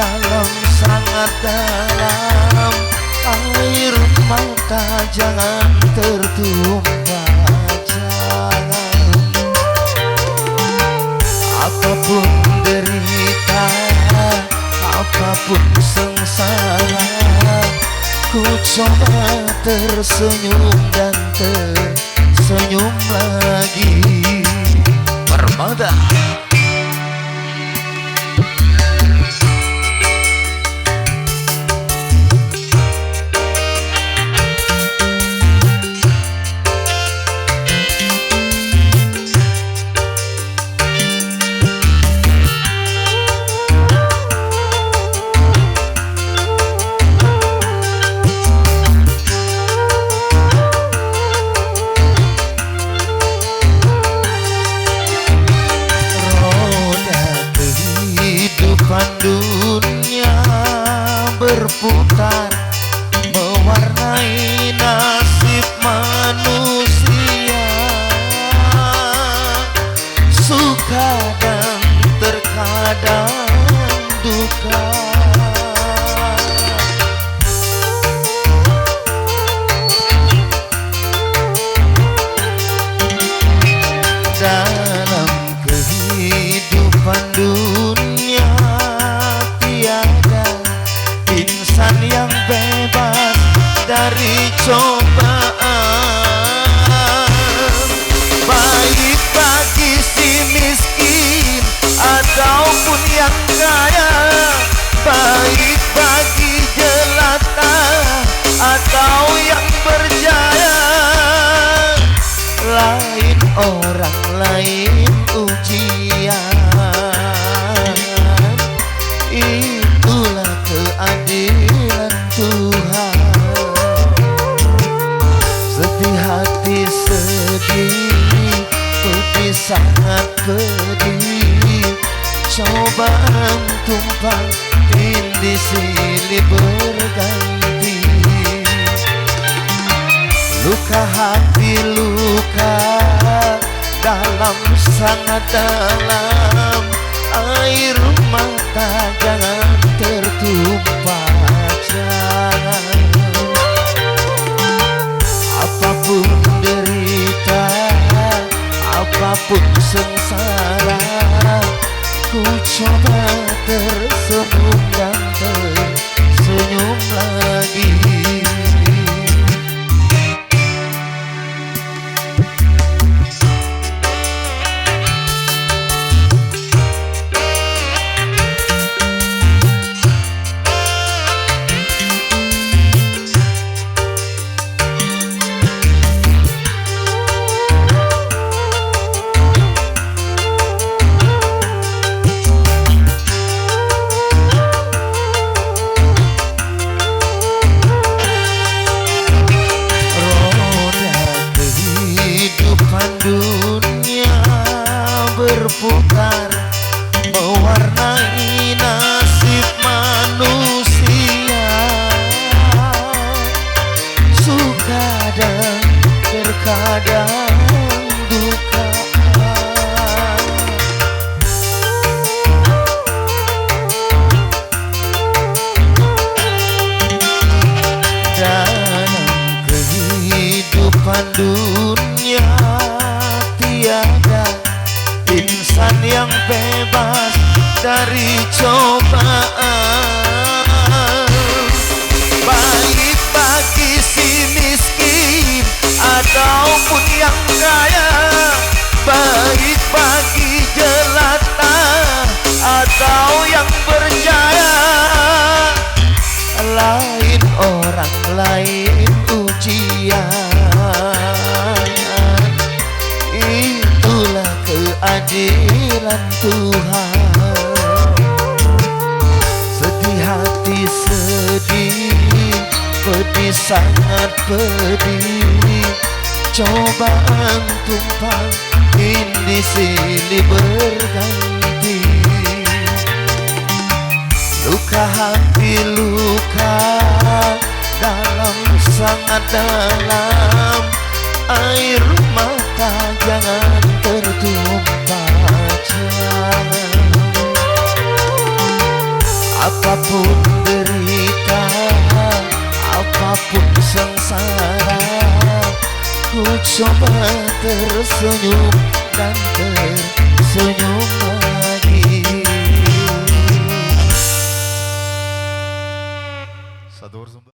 dalam, sangat dalam. Air mata jangan tertumpah, jangan. Apapun derita, apapun sengsara, ku coba tersenyum dan tersenyum lagi. Permada. Dunia berputar, mewarnai nasib manusia. Suka dan terkadang duka. Dalam kehidupan dunia insan yang bebas dari cobaan, baik bagi si miskin ataupun yang kaya, baik bagi jelata atau yang berjaya. Lain orang, lain ujian, itulah keadilan Tuhan. Sedih hati sedih, pedih sangat pedih. Cobaan tumpang tindih silih berganti. Luka hati luka dalam, sangat dalam. Air mata jangan tertumpah, jangan. Apapun derita, apapun sengsara, ku coba tersenyum dan tersenyum lagi. Dunia berputar, mewarnai nasib manusia. Suka dan terkadang duka. Dalam kehidupan dunia tiada insan yang bebas dari cobaan, baik bagi si miskin ataupun yang kaya, baik bagi jelata atau yang berjaya. Lain orang, lain ujian, itulah keadilan Tuhan. Sedih hati sedih, pedih sangat pedih. Cobaan tumpang tindih silih berganti. Luka hati luka dalam, sangat dalam. Air mata jangan tertumpah, jangan. Apa apapun derita, apapun sengsara, ku coba tersenyum dan tersenyum lagi. Sador